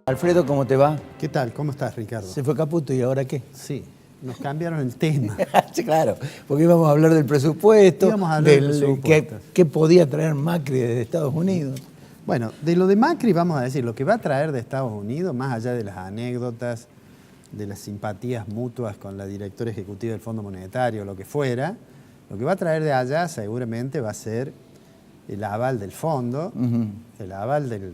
Alfredo, ¿cómo te va? ¿Qué tal? ¿Cómo estás, Ricardo? Se fue Caputo, ¿y ahora qué? Sí, nos cambiaron el tema. Sí, claro, porque íbamos a hablar del presupuesto, Íbamos a hablar del presupuesto. qué podía traer Macri desde Estados Unidos. Bueno, de lo de Macri vamos a decir, lo que va a traer de Estados Unidos, más allá de las anécdotas, de las simpatías mutuas con la directora ejecutiva del Fondo Monetario, lo que fuera, lo que va a traer de allá seguramente va a ser el aval del fondo, el aval del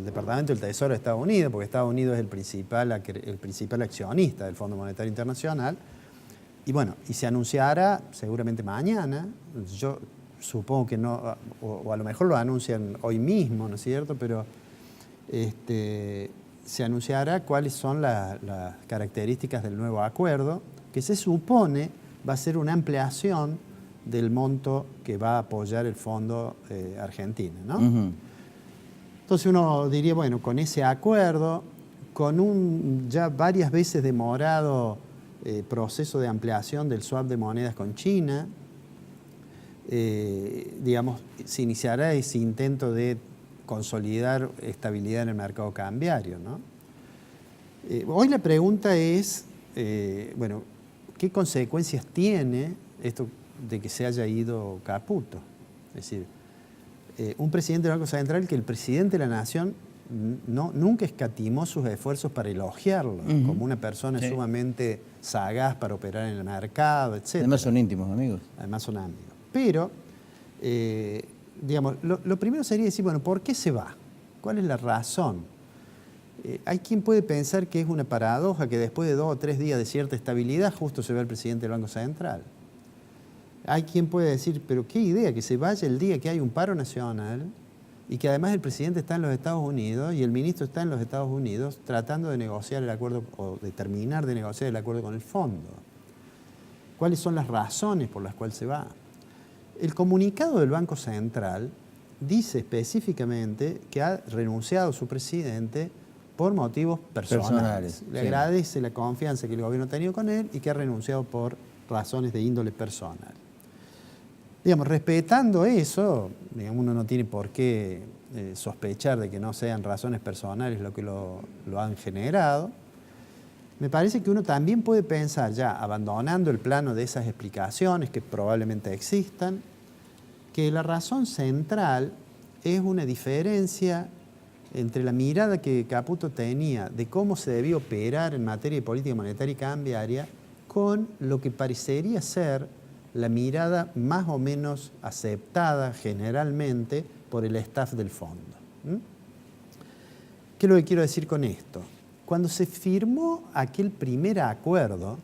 Departamento del Tesoro de Estados Unidos, porque Estados Unidos es el principal accionista del Fondo Monetario Internacional. Y bueno, y se anunciará seguramente mañana, yo supongo que no, o a lo mejor lo anuncian hoy mismo, ¿no es cierto? Pero se anunciará cuáles son las características del nuevo acuerdo, que se supone va a ser una ampliación del monto que va a apoyar el Fondo Argentina, ¿no? Entonces uno diría, bueno, con ese acuerdo, con un ya varias veces demorado proceso de ampliación del swap de monedas con China, digamos, se iniciará ese intento de consolidar estabilidad en el mercado cambiario, ¿no? Hoy la pregunta es, bueno, ¿qué consecuencias tiene esto de que se haya ido Caputo? Es decir, un presidente del Banco Central que el presidente de la Nación nunca escatimó sus esfuerzos para elogiarlo, como una persona sumamente sagaz para operar en el mercado, etc. Además son íntimos amigos. Además son amigos. Pero, digamos, lo primero sería decir, bueno, ¿por qué se va? ¿Cuál es la razón? Hay quien puede pensar que es una paradoja que después de 2 o 3 días de cierta estabilidad justo se va el presidente del Banco Central. Hay quien puede decir, pero qué idea, que se vaya el día que hay un paro nacional y que además el presidente está en los Estados Unidos y el ministro está en los Estados Unidos tratando de negociar el acuerdo o de terminar de negociar el acuerdo con el fondo. ¿Cuáles son las razones por las cuales se va? El comunicado del Banco Central dice específicamente que ha renunciado su presidente por motivos personales. Le agradece la confianza que el gobierno ha tenido con él y que ha renunciado por razones de índole personal. Digamos, respetando eso, digamos, uno no tiene por qué sospechar de que no sean razones personales lo que lo han generado. Me parece que uno también puede pensar, ya abandonando el plano de esas explicaciones que probablemente existan, que la razón central es una diferencia entre la mirada que Caputo tenía de cómo se debía operar en materia de política monetaria y cambiaria con lo que parecería ser la mirada más o menos aceptada generalmente por el staff del fondo. ¿Qué es lo que quiero decir con esto? Cuando se firmó aquel primer acuerdo,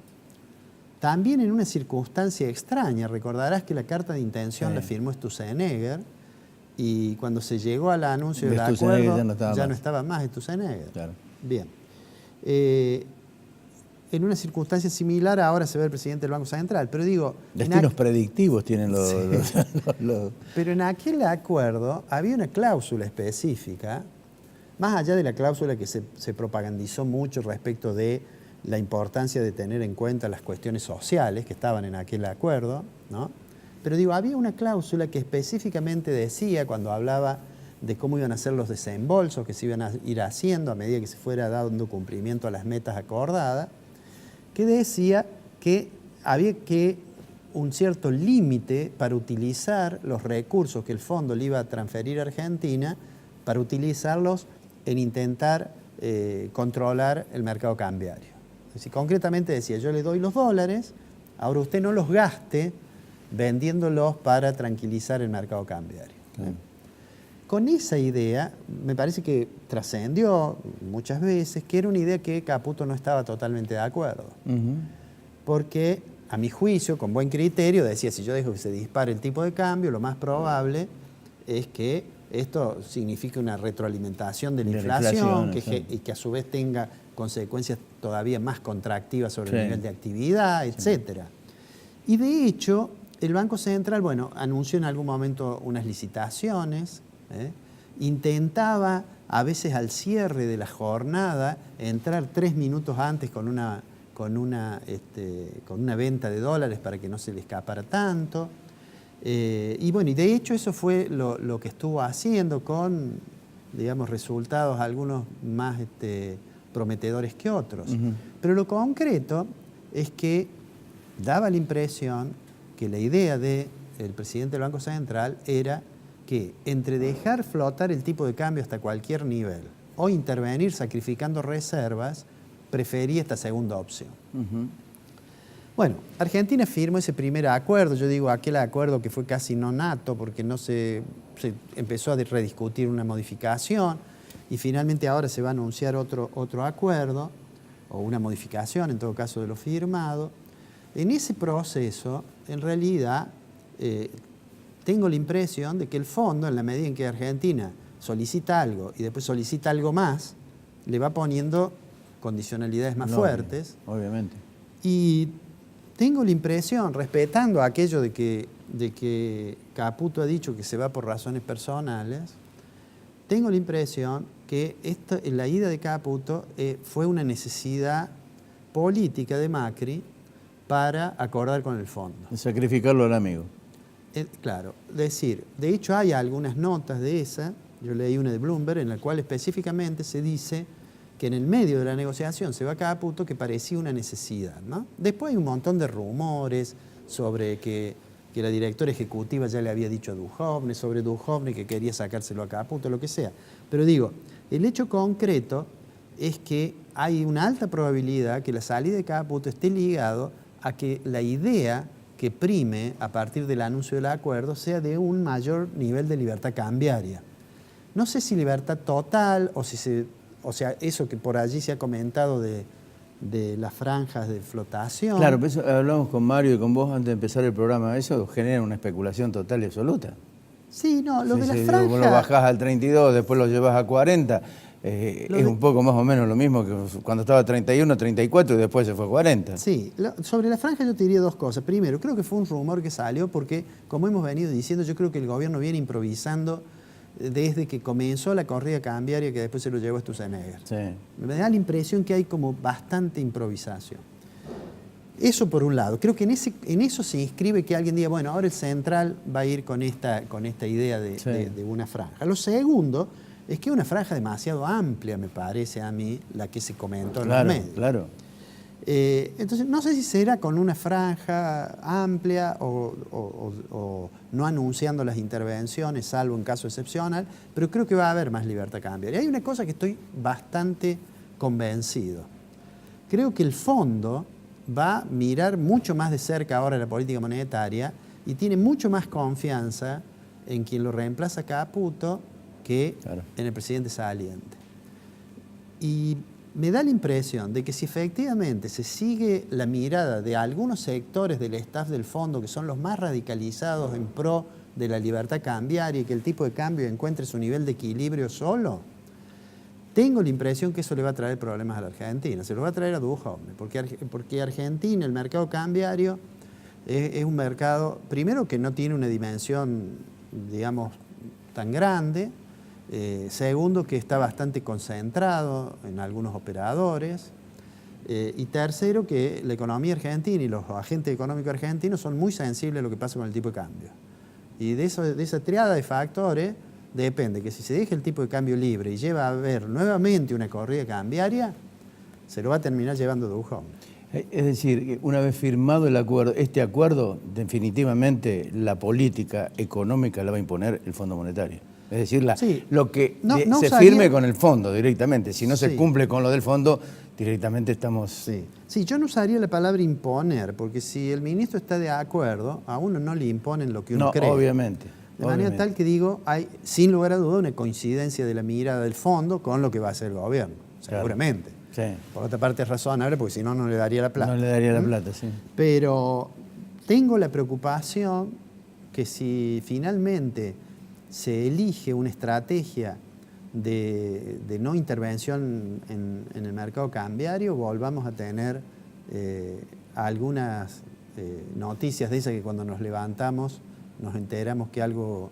también en una circunstancia extraña, recordarás que la carta de intención la firmó Sturzenegger y cuando se llegó al anuncio del acuerdo ya no estaba más Sturzenegger. Claro. Bien. En una circunstancia similar ahora se ve el presidente del Banco Central, pero digo... Destinos predictivos tienen los... Pero en aquel acuerdo había una cláusula específica, más allá de la cláusula que se propagandizó mucho respecto de la importancia de tener en cuenta las cuestiones sociales que estaban en aquel acuerdo, ¿no? Pero digo, había una cláusula que específicamente decía, cuando hablaba de cómo iban a ser los desembolsos que se iban a ir haciendo a medida que se fuera dando cumplimiento a las metas acordadas, que decía que había un cierto límite para utilizar los recursos que el fondo le iba a transferir a Argentina, para utilizarlos en intentar controlar el mercado cambiario. Es decir, concretamente decía, yo le doy los dólares, ahora usted no los gaste vendiéndolos para tranquilizar el mercado cambiario. Con esa idea, me parece que trascendió muchas veces que era una idea que Caputo no estaba totalmente de acuerdo. Porque, a mi juicio, con buen criterio, decía, si yo dejo que se dispare el tipo de cambio, lo más probable es que esto signifique una retroalimentación de la inflación y que a su vez tenga consecuencias todavía más contractivas sobre el nivel de actividad, etc. Y de hecho, el Banco Central, bueno, anunció en algún momento unas licitaciones, intentaba a veces al cierre de la jornada entrar 3 minutos antes con una venta de dólares para que no se le escapara tanto. Y bueno, y de hecho eso fue lo que estuvo haciendo con digamos, resultados, algunos más prometedores que otros. Pero lo concreto es que daba la impresión que la idea del presidente del Banco Central era que entre dejar flotar el tipo de cambio hasta cualquier nivel o intervenir sacrificando reservas, prefería esta segunda opción. Bueno, Argentina firmó ese primer acuerdo, yo digo aquel acuerdo que fue casi no nato porque no se empezó a rediscutir una modificación y finalmente ahora se va a anunciar otro acuerdo o una modificación en todo caso de lo firmado. En ese proceso, en realidad, tengo la impresión de que el fondo, en la medida en que Argentina solicita algo y después solicita algo más, le va poniendo condicionalidades más fuertes. Obviamente. Y tengo la impresión, respetando aquello de que Caputo ha dicho que se va por razones personales, tengo la impresión que la ida de Caputo fue una necesidad política de Macri para acordar con el fondo. Sacrificarlo al amigo. Claro, decir, de hecho hay algunas notas de esa, yo leí una de Bloomberg, en la cual específicamente se dice que en el medio de la negociación se va a Caputo que parecía una necesidad, ¿no? Después hay un montón de rumores sobre que la directora ejecutiva ya le había dicho a Duhovne, sobre Duhovne que quería sacárselo a Caputo, lo que sea. Pero digo, el hecho concreto es que hay una alta probabilidad que la salida de Caputo esté ligado a que la idea que prime a partir del anuncio del acuerdo sea de un mayor nivel de libertad cambiaria. No sé si libertad total o sea, eso que por allí se ha comentado de las franjas de flotación. Claro, pero eso hablamos con Mario y con vos antes de empezar el programa. Eso genera una especulación total y absoluta. Sí, no, lo de las Vos franjas... lo bajás al 32, después lo llevas a 40. Es un poco más o menos lo mismo que cuando estaba 31, 34 y después se fue a 40. Sí, sobre la franja yo te diría dos cosas. Primero, creo que fue un rumor que salió porque, como hemos venido diciendo, yo creo que el gobierno viene improvisando desde que comenzó la corrida cambiaria que después se lo llevó a Sturzenegger. Sí. Me da la impresión que hay como bastante improvisación. Eso por un lado. Creo que en eso se inscribe que alguien diga, bueno, ahora el central va a ir con esta idea de una franja. Lo segundo es que es una franja demasiado amplia, me parece a mí, la que se comentó en los medios. Claro. Entonces, no sé si será con una franja amplia o no anunciando las intervenciones, salvo en caso excepcional, pero creo que va a haber más libertad cambiaria. Y hay una cosa que estoy bastante convencido. Creo que el fondo va a mirar mucho más de cerca ahora la política monetaria y tiene mucho más confianza en quien lo reemplaza a Caputo que en el presidente saliente. Y me da la impresión de que si efectivamente se sigue la mirada de algunos sectores del staff del fondo que son los más radicalizados en pro de la libertad cambiaria y que el tipo de cambio encuentre su nivel de equilibrio solo, tengo la impresión que eso le va a traer problemas a la Argentina. Se lo va a traer a Duhovne, porque Argentina, el mercado cambiario, es un mercado, primero, que no tiene una dimensión, digamos, tan grande. Segundo, que está bastante concentrado en algunos operadores. Y tercero, que la economía argentina y los agentes económicos argentinos son muy sensibles a lo que pasa con el tipo de cambio. Y de esa triada de factores depende que si se deja el tipo de cambio libre y lleva a haber nuevamente una corrida cambiaria, se lo va a terminar llevando Duhovne. Es decir, una vez firmado el acuerdo, este acuerdo, definitivamente la política económica la va a imponer el Fondo Monetario. Es decir, lo que se firme con el fondo directamente. Si no se cumple con lo del fondo, directamente estamos... Sí, yo no usaría la palabra imponer, porque si el ministro está de acuerdo, a uno no le imponen lo que uno cree. Obviamente. De manera tal que digo, hay sin lugar a duda una coincidencia de la mirada del fondo con lo que va a hacer el gobierno, seguramente. Sí. Por otra parte es razonable, porque si no, no le daría la plata. No le daría la plata, sí. Pero tengo la preocupación que si finalmente se elige una estrategia de no intervención en el mercado cambiario, volvamos a tener algunas noticias de esas que cuando nos levantamos nos enteramos que algo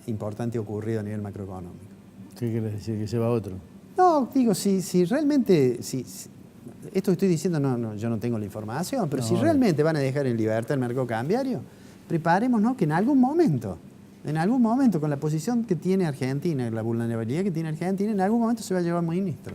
importante ha ocurrido a nivel macroeconómico. ¿Qué quiere decir? ¿Que se va otro? No, digo, si realmente, esto que estoy diciendo yo no tengo la información, pero si realmente van a dejar en libertad el mercado cambiario, preparémonos que en algún momento En algún momento, con la posición que tiene Argentina, la vulnerabilidad que tiene Argentina, en algún momento se va a llevar ministro.